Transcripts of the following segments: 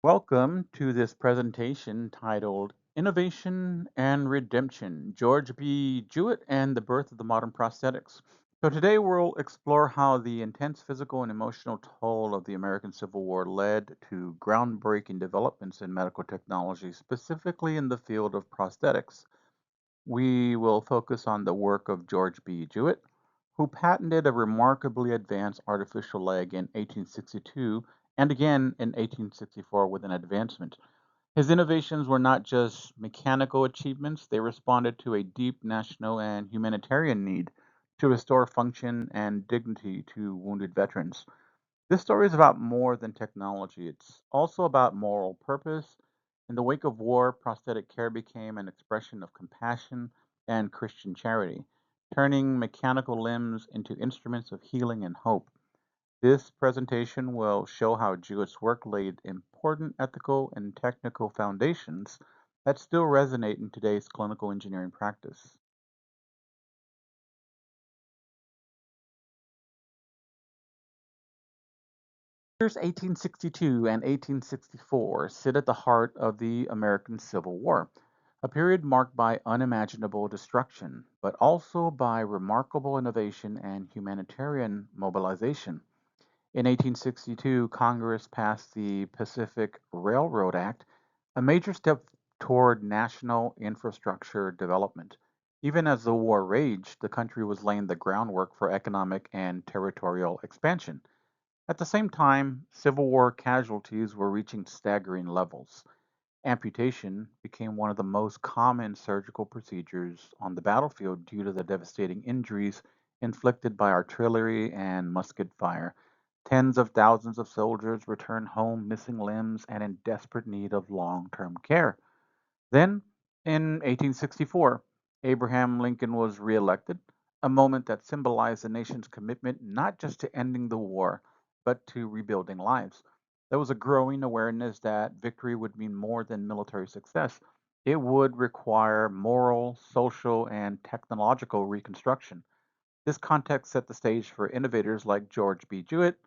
Welcome to this presentation titled Innovation and Redemption, George B. Jewett and the Birth of the Modern Prosthetics. So today we'll explore how the intense physical and emotional toll of the American Civil War led to groundbreaking developments in medical technology, specifically in the field of prosthetics. We will focus on the work of George B. Jewett, who patented a remarkably advanced artificial leg in 1862 and again in 1864 with an advancement. His innovations were not just mechanical achievements, they responded to a deep national and humanitarian need to restore function and dignity to wounded veterans. This story is about more than technology, it's also about moral purpose. In the wake of war, prosthetic care became an expression of compassion and Christian charity, turning mechanical limbs into instruments of healing and hope. This presentation will show how Jewett's work laid important ethical and technical foundations that still resonate in today's clinical engineering practice. Years 1862 and 1864 sit at the heart of the American Civil War, a period marked by unimaginable destruction, but also by remarkable innovation and humanitarian mobilization. In 1862, Congress passed the Pacific Railroad Act, a major step toward national infrastructure development. Even as the war raged, the country was laying the groundwork for economic and territorial expansion. At the same time, Civil War casualties were reaching staggering levels. Amputation became one of the most common surgical procedures on the battlefield due to the devastating injuries inflicted by artillery and musket fire. Tens of thousands of soldiers returned home missing limbs and in desperate need of long term care. Then, in 1864, Abraham Lincoln was reelected, a moment that symbolized the nation's commitment not just to ending the war, but to rebuilding lives. There was a growing awareness that victory would mean more than military success. It would require moral, social, and technological reconstruction. This context set the stage for innovators like George B. Jewett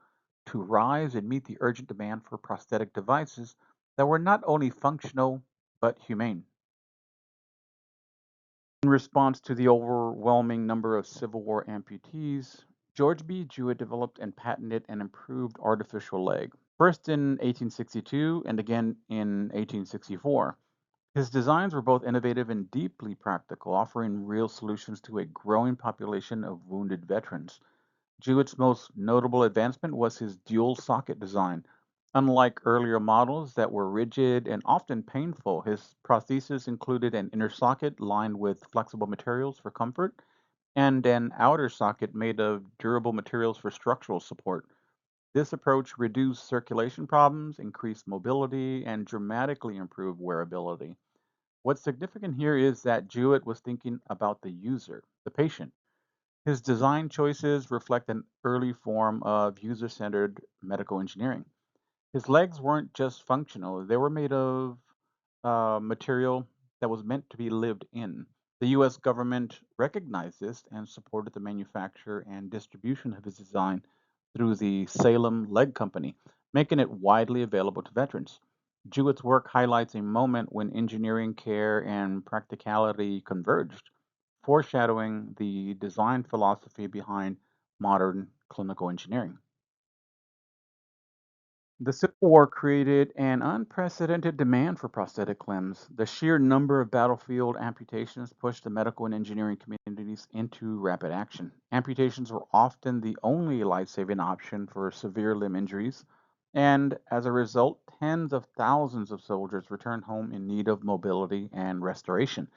to rise and meet the urgent demand for prosthetic devices that were not only functional but humane. In response to the overwhelming number of Civil War amputees, George B. Jewett developed and patented an improved artificial leg, first in 1862 and again in 1864. His designs were both innovative and deeply practical, offering real solutions to a growing population of wounded veterans. Jewett's most notable advancement was his dual socket design. Unlike earlier models that were rigid and often painful, his prosthesis included an inner socket lined with flexible materials for comfort and an outer socket made of durable materials for structural support. This approach reduced circulation problems, increased mobility, and dramatically improved wearability. What's significant here is that Jewett was thinking about the user, the patient. His design choices reflect an early form of user centered medical engineering. His legs weren't just functional, they were made of material that was meant to be lived in. The US government recognized this and supported the manufacture and distribution of his design through the Salem Leg Company, making it widely available to veterans. Jewett's work highlights a moment when engineering, care, and practicality converged, foreshadowing the design philosophy behind modern clinical engineering. The Civil War created an unprecedented demand for prosthetic limbs. The sheer number of battlefield amputations pushed the medical and engineering communities into rapid action. Amputations were often the only life saving option for severe limb injuries, and as a result, tens of thousands of soldiers returned home in need of mobility and restoration.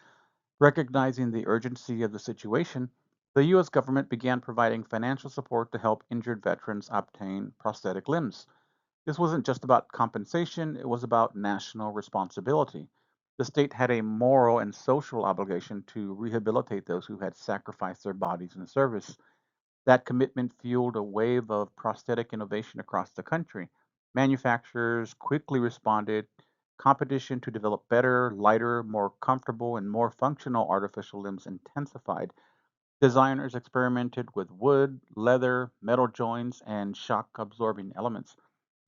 Recognizing the urgency of the situation, the U.S. government began providing financial support to help injured veterans obtain prosthetic limbs. This wasn't just about compensation, it was about national responsibility. The state had a moral and social obligation to rehabilitate those who had sacrificed their bodies in service. That commitment fueled a wave of prosthetic innovation across the country. Manufacturers quickly responded. Competition to develop better, lighter, more comfortable, and more functional artificial limbs intensified. Designers experimented with wood, leather, metal joints, and shock absorbing elements.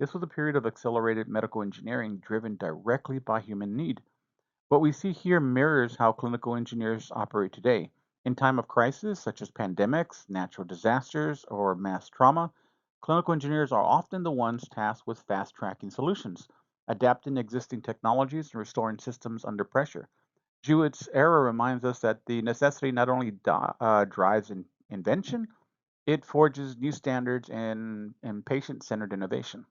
This was a period of accelerated medical engineering driven directly by human need. What we see here mirrors how clinical engineers operate today. In time of crisis, such as pandemics, natural disasters, or mass trauma, clinical engineers are often the ones tasked with fast tracking solutions, adapting existing technologies, and restoring systems under pressure. Jewett's era reminds us that the necessity not only drives invention, it forges new standards and patient centered innovation.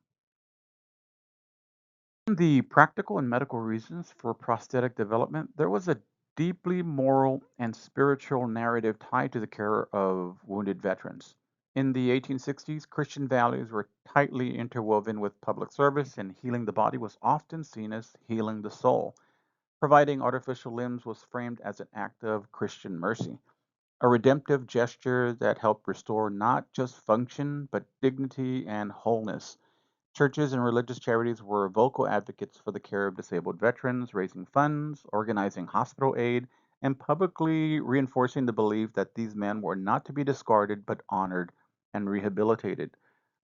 The practical and medical reasons for prosthetic development, there was a deeply moral and spiritual narrative tied to the care of wounded veterans. In the 1860s, Christian values were tightly interwoven with public service, and healing the body was often seen as healing the soul. Providing artificial limbs was framed as an act of Christian mercy, a redemptive gesture that helped restore not just function, but dignity and wholeness. Churches and religious charities were vocal advocates for the care of disabled veterans, raising funds, organizing hospital aid, and publicly reinforcing the belief that these men were not to be discarded but honored and rehabilitated.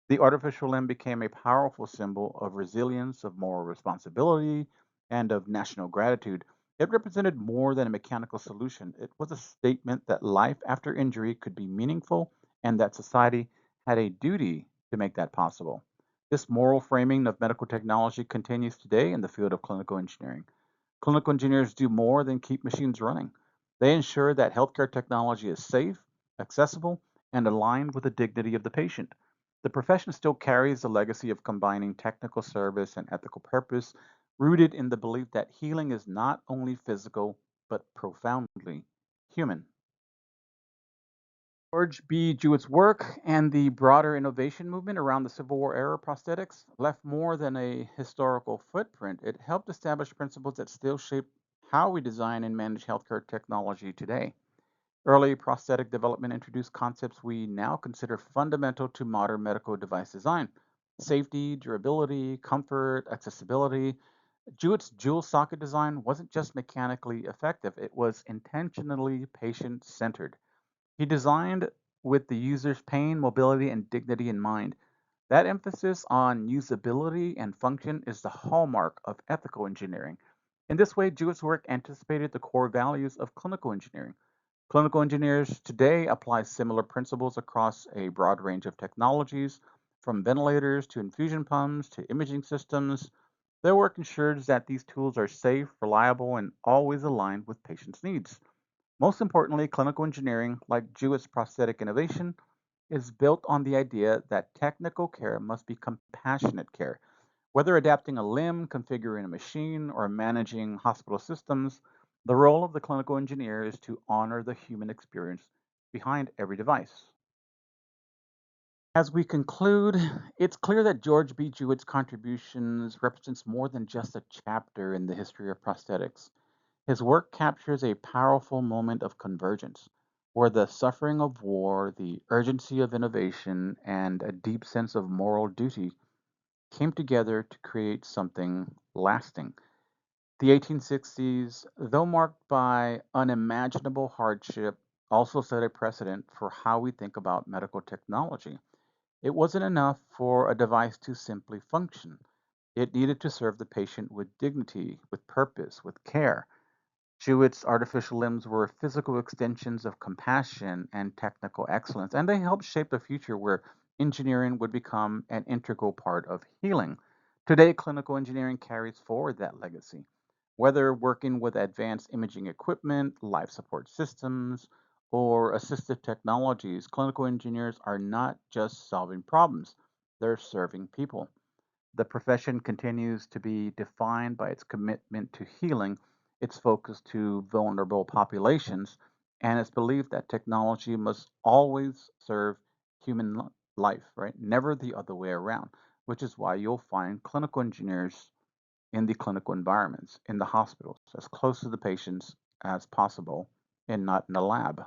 The artificial limb became a powerful symbol of resilience, of moral responsibility, and of national gratitude. It represented more than a mechanical solution. It was a statement that life after injury could be meaningful and that society had a duty to make that possible. This moral framing of medical technology continues today in the field of clinical engineering. Clinical engineers do more than keep machines running. They ensure that healthcare technology is safe, accessible, and aligned with the dignity of the patient. The profession still carries the legacy of combining technical service and ethical purpose, rooted in the belief that healing is not only physical, but profoundly human. George B. Jewett's work and the broader innovation movement around the Civil War era prosthetics left more than a historical footprint. It helped establish principles that still shape how we design and manage healthcare technology today. Early prosthetic development introduced concepts we now consider fundamental to modern medical device design: safety, durability, comfort, accessibility. Jewett's dual socket design wasn't just mechanically effective, it was intentionally patient centered. He designed with the user's pain, mobility, and dignity in mind. That emphasis on usability and function is the hallmark of ethical engineering. In this way, Jewett's work anticipated the core values of clinical engineering. Clinical engineers today apply similar principles across a broad range of technologies, from ventilators to infusion pumps to imaging systems. Their work ensures that these tools are safe, reliable, and always aligned with patients' needs. Most importantly, clinical engineering, like Jewett's prosthetic innovation, is built on the idea that technical care must be compassionate care. Whether adapting a limb, configuring a machine, or managing hospital systems, the role of the clinical engineer is to honor the human experience behind every device. As we conclude, it's clear that George B. Jewett's contributions represents more than just a chapter in the history of prosthetics. His work captures a powerful moment of convergence, where the suffering of war, the urgency of innovation, and a deep sense of moral duty came together to create something lasting. The 1860s, though marked by unimaginable hardship, also set a precedent for how we think about medical technology. It wasn't enough for a device to simply function. It needed to serve the patient with dignity, with purpose, with care. Jewett's artificial limbs were physical extensions of compassion and technical excellence, and they helped shape a future where engineering would become an integral part of healing. Today, clinical engineering carries forward that legacy. Whether working with advanced imaging equipment, life support systems, or assistive technologies, clinical engineers are not just solving problems, they're serving people. The profession continues to be defined by its commitment to healing, its focus to vulnerable populations, and its belief that technology must always serve human life, right? Never the other way around, which is why you'll find clinical engineers in the clinical environments, in the hospitals, as close to the patients as possible, and not in the lab.